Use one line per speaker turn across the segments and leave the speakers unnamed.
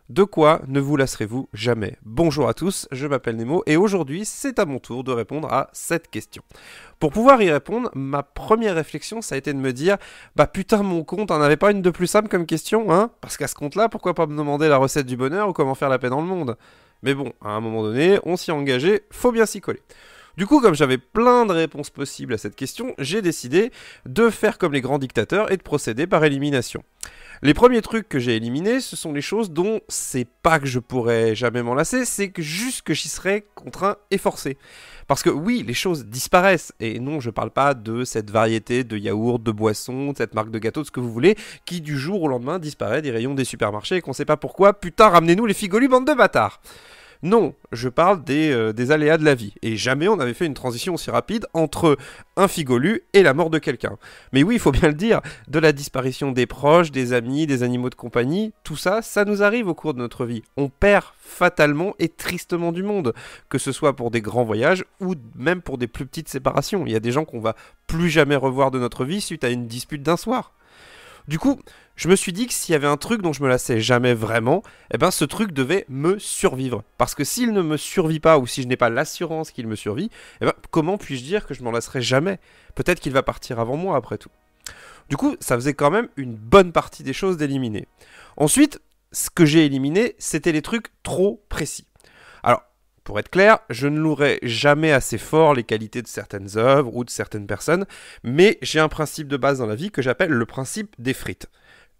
De quoi ne vous lasserez-vous jamais? Bonjour à tous, je m'appelle Nemo et aujourd'hui c'est à mon tour de répondre à cette question. Pour pouvoir y répondre, ma première réflexion ça a été de me dire bah putain mon compte, t'en avais pas une de plus simple comme question, hein? Parce qu'à ce compte-là, pourquoi pas me demander la recette du bonheur ou comment faire la paix dans le monde? Mais bon, à un moment donné, on s'y est engagé, faut bien s'y coller. Du coup, comme j'avais plein de réponses possibles à cette question, j'ai décidé de faire comme les grands dictateurs et de procéder par élimination. Les premiers trucs que j'ai éliminés, ce sont les choses dont c'est pas que je pourrais jamais m'en lasser, c'est que juste que j'y serais contraint et forcé. Parce que oui, les choses disparaissent, et non, je parle pas de cette variété de yaourts, de boissons, de cette marque de gâteaux, de ce que vous voulez, qui du jour au lendemain disparaît des rayons des supermarchés et qu'on sait pas pourquoi, putain, ramenez-nous les figolus, bande de bâtards! Non, je parle des aléas de la vie. Et jamais on avait fait une transition aussi rapide entre un figolu et la mort de quelqu'un. Mais oui, il faut bien le dire, de la disparition des proches, des amis, des animaux de compagnie, tout ça, ça nous arrive au cours de notre vie. On perd fatalement et tristement du monde, que ce soit pour des grands voyages ou même pour des plus petites séparations. Il y a des gens qu'on va plus jamais revoir de notre vie suite à une dispute d'un soir. Du coup, je me suis dit que s'il y avait un truc dont je me lassais jamais vraiment, eh ben ce truc devait me survivre. Parce que s'il ne me survit pas, ou si je n'ai pas l'assurance qu'il me survit, eh ben comment puis-je dire que je m'en lasserai jamais? Peut-être qu'il va partir avant moi après tout. Du coup, ça faisait quand même une bonne partie des choses d'éliminer. Ensuite, ce que j'ai éliminé, c'était les trucs trop précis. Alors, pour être clair, je ne louerai jamais assez fort les qualités de certaines œuvres ou de certaines personnes, mais j'ai un principe de base dans la vie que j'appelle le principe des frites.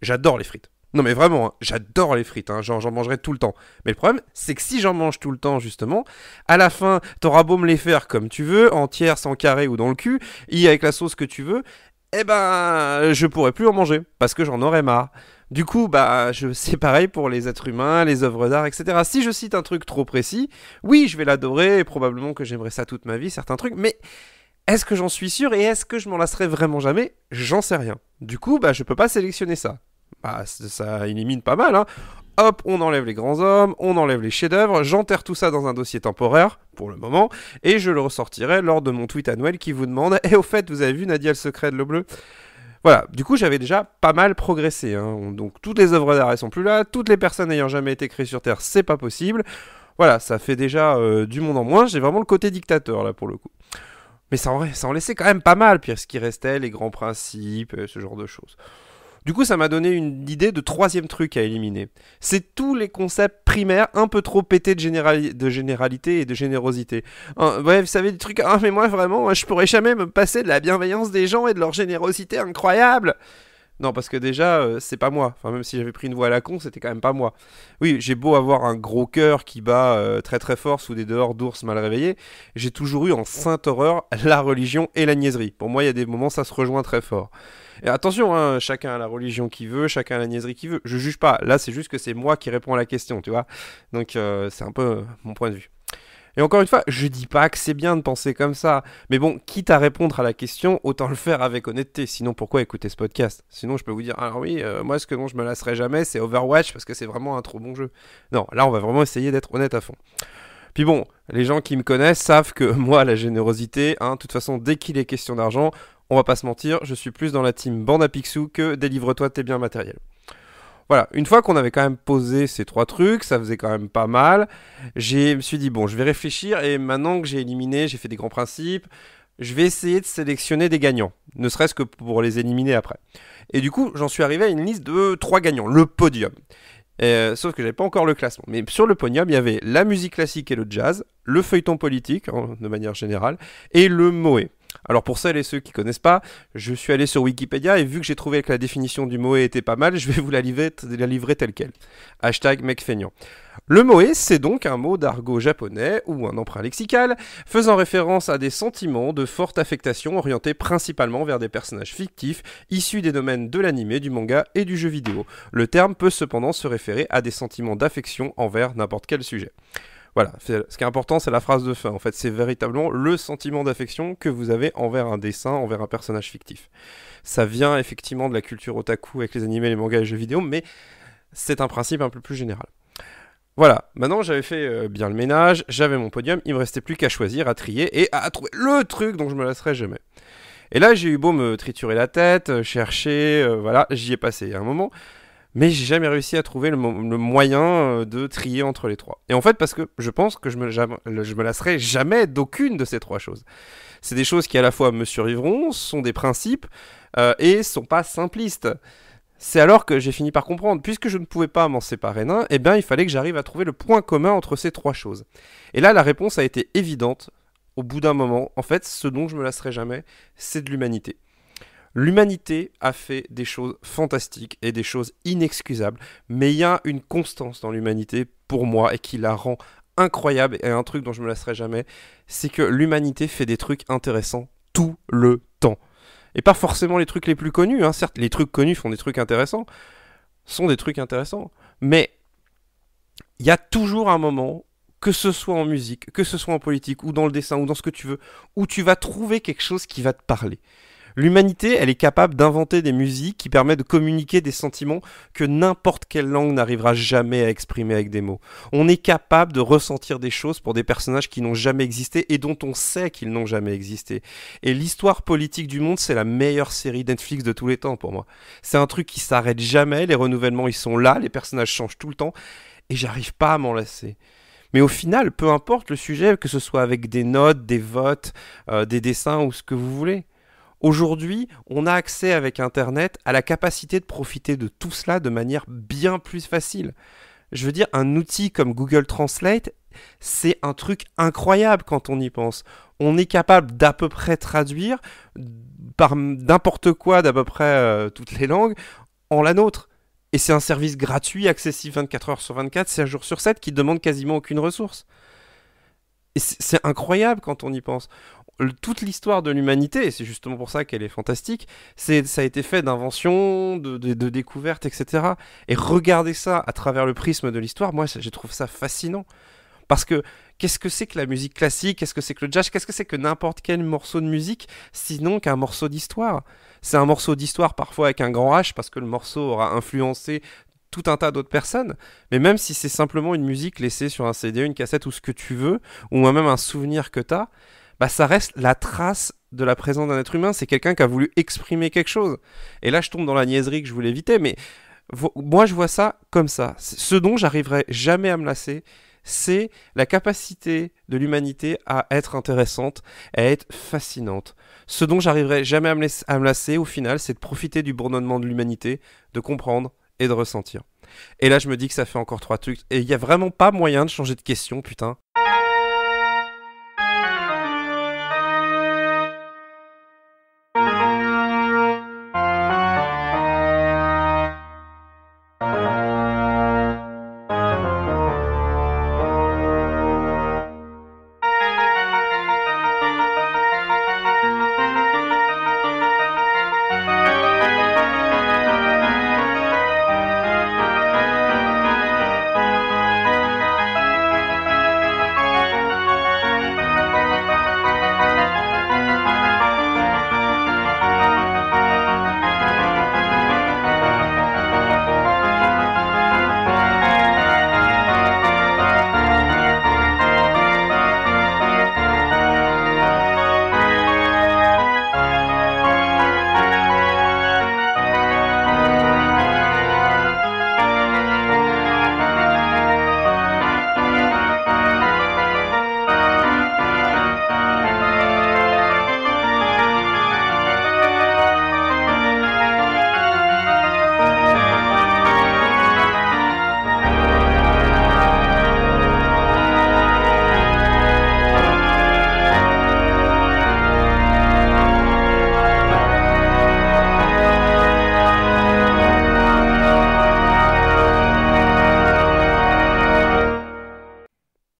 J'adore les frites. Non mais vraiment, hein, j'adore les frites, hein, j'en mangerai tout le temps. Mais le problème, c'est que si j'en mange tout le temps, justement, à la fin, t'auras beau me les faire comme tu veux, entières, sans carré ou dans le cul, et avec la sauce que tu veux, eh ben, je pourrais plus en manger, parce que j'en aurais marre. Du coup, bah, c'est pareil pour les êtres humains, les œuvres d'art, etc. Si je cite un truc trop précis, oui, je vais l'adorer, et probablement que j'aimerais ça toute ma vie, certains trucs, mais est-ce que j'en suis sûr et est-ce que je m'en lasserai vraiment jamais? J'en sais rien. Du coup, bah, je peux pas sélectionner ça. Bah, ça élimine pas mal, hein. Hop, on enlève les grands hommes, on enlève les chefs-d'œuvre, j'enterre tout ça dans un dossier temporaire, pour le moment, et je le ressortirai lors de mon tweet annuel qui vous demande « Et au fait, vous avez vu Nadia le secret de l'eau bleue ?» Voilà, du coup j'avais déjà pas mal progressé, hein. Donc toutes les œuvres d'art elles sont plus là, toutes les personnes ayant jamais été créées sur Terre c'est pas possible. Voilà, ça fait déjà du monde en moins, j'ai vraiment le côté dictateur là pour le coup. Mais ça en laissait quand même pas mal, puis ce qui restait, les grands principes, ce genre de choses. Du coup, ça m'a donné une idée de troisième truc à éliminer. C'est tous les concepts primaires un peu trop pétés de généralité et de générosité. Ouais, vous savez, des trucs, ah mais moi vraiment, je pourrais jamais me passer de la bienveillance des gens et de leur générosité incroyable. Non, parce que déjà, c'est pas moi. Enfin, même si j'avais pris une voix à la con, c'était quand même pas moi. Oui, j'ai beau avoir un gros cœur qui bat très très fort sous des dehors d'ours mal réveillés, j'ai toujours eu en sainte horreur la religion et la niaiserie. Pour moi, il y a des moments, ça se rejoint très fort. Et attention, hein, chacun a la religion qu'il veut, chacun a la niaiserie qu'il veut. Je juge pas. Là, c'est juste que c'est moi qui réponds à la question, tu vois. Donc, c'est un peu mon point de vue. Et encore une fois, je dis pas que c'est bien de penser comme ça. Mais bon, quitte à répondre à la question, autant le faire avec honnêteté. Sinon, pourquoi écouter ce podcast? Sinon, je peux vous dire, alors oui, moi, ce que dont je me lasserai jamais, c'est Overwatch, parce que c'est vraiment un trop bon jeu. Non, là, on va vraiment essayer d'être honnête à fond. Puis bon, les gens qui me connaissent savent que moi, la générosité, hein, de toute façon, dès qu'il est question d'argent, on va pas se mentir, je suis plus dans la team bande à Picsou que délivre-toi tes biens matériels. Voilà, une fois qu'on avait quand même posé ces trois trucs, ça faisait quand même pas mal, je me suis dit, bon, je vais réfléchir, et maintenant que j'ai éliminé, j'ai fait des grands principes, je vais essayer de sélectionner des gagnants, ne serait-ce que pour les éliminer après. Et du coup, j'en suis arrivé à une liste de 3 gagnants, le podium. Sauf que j'avais pas encore le classement. Mais sur le podium, il y avait la musique classique et le jazz, le feuilleton politique, hein, de manière générale, et le moé. Alors pour celles et ceux qui connaissent pas, je suis allé sur Wikipédia et vu que j'ai trouvé que la définition du moé était pas mal, je vais vous la livrer telle quelle. Hashtag mec feignant. Le moé, c'est donc un mot d'argot japonais ou un emprunt lexical faisant référence à des sentiments de forte affectation orientés principalement vers des personnages fictifs issus des domaines de l'anime, du manga et du jeu vidéo. Le terme peut cependant se référer à des sentiments d'affection envers n'importe quel sujet. Voilà, ce qui est important, c'est la phrase de fin. En fait, c'est véritablement le sentiment d'affection que vous avez envers un dessin, envers un personnage fictif. Ça vient effectivement de la culture otaku avec les animés, les mangas et les jeux vidéo, mais c'est un principe un peu plus général. Voilà, maintenant j'avais fait bien le ménage, j'avais mon podium, il me restait plus qu'à choisir, à trier et à trouver le truc dont je me lasserai jamais. Et là j'ai eu beau me triturer la tête, chercher, voilà, j'y ai passé. À un moment, Mais j'ai jamais réussi à trouver le moyen de trier entre les trois. Et en fait, parce que je pense que je me lasserai jamais d'aucune de ces trois choses. C'est des choses qui à la fois me survivront, sont des principes, et sont pas simplistes. C'est alors que j'ai fini par comprendre, puisque je ne pouvais pas m'en séparer d'un, eh bien il fallait que j'arrive à trouver le point commun entre ces trois choses. Et là, la réponse a été évidente au bout d'un moment. En fait, ce dont je me lasserai jamais, c'est de l'humanité. L'humanité a fait des choses fantastiques et des choses inexcusables, mais il y a une constance dans l'humanité pour moi et qui la rend incroyable, et un truc dont je me lasserai jamais, c'est que l'humanité fait des trucs intéressants tout le temps. Et pas forcément les trucs les plus connus, hein. Certes, les trucs connus font des trucs intéressants, sont des trucs intéressants, mais il y a toujours un moment, que ce soit en musique, que ce soit en politique, ou dans le dessin, ou dans ce que tu veux, où tu vas trouver quelque chose qui va te parler. L'humanité, elle est capable d'inventer des musiques qui permettent de communiquer des sentiments que n'importe quelle langue n'arrivera jamais à exprimer avec des mots. On est capable de ressentir des choses pour des personnages qui n'ont jamais existé et dont on sait qu'ils n'ont jamais existé. Et l'histoire politique du monde, c'est la meilleure série Netflix de tous les temps pour moi. C'est un truc qui s'arrête jamais, les renouvellements ils sont là, les personnages changent tout le temps, et j'arrive pas à m'en lasser. Mais au final, peu importe le sujet, que ce soit avec des notes, des votes, des dessins ou ce que vous voulez. Aujourd'hui, on a accès avec Internet à la capacité de profiter de tout cela de manière bien plus facile. Je veux dire, un outil comme Google Translate, c'est un truc incroyable quand on y pense. On est capable d'à peu près traduire par n'importe quoi d'à peu près toutes les langues en la nôtre. Et c'est un service gratuit, accessible 24 heures sur 24, 7 jours sur 7, qui demande quasiment aucune ressource. Et c'est incroyable quand on y pense. Toute l'histoire de l'humanité, et c'est justement pour ça qu'elle est fantastique, ça a été fait d'inventions, de découvertes, etc. Et regarder ça à travers le prisme de l'histoire, moi je trouve ça fascinant. Parce que qu'est-ce que c'est que la musique classique, qu'est-ce que c'est que le jazz, qu'est-ce que c'est que n'importe quel morceau de musique, sinon qu'un morceau d'histoire. C'est un morceau d'histoire parfois avec un grand H, parce que le morceau aura influencé tout un tas d'autres personnes, mais même si c'est simplement une musique laissée sur un CD, une cassette ou ce que tu veux, ou même un souvenir que t'as, bah ça reste la trace de la présence d'un être humain, c'est quelqu'un qui a voulu exprimer quelque chose. Et là je tombe dans la niaiserie que je voulais éviter, mais moi je vois ça comme ça. Ce dont j'arriverai jamais à me lasser, c'est la capacité de l'humanité à être intéressante, à être fascinante. Ce dont j'arriverai jamais à me lasser au final, c'est de profiter du bourdonnement de l'humanité, de comprendre et de ressentir. Et là, je me dis que ça fait encore trois trucs. Et il n'y a vraiment pas moyen de changer de question, putain.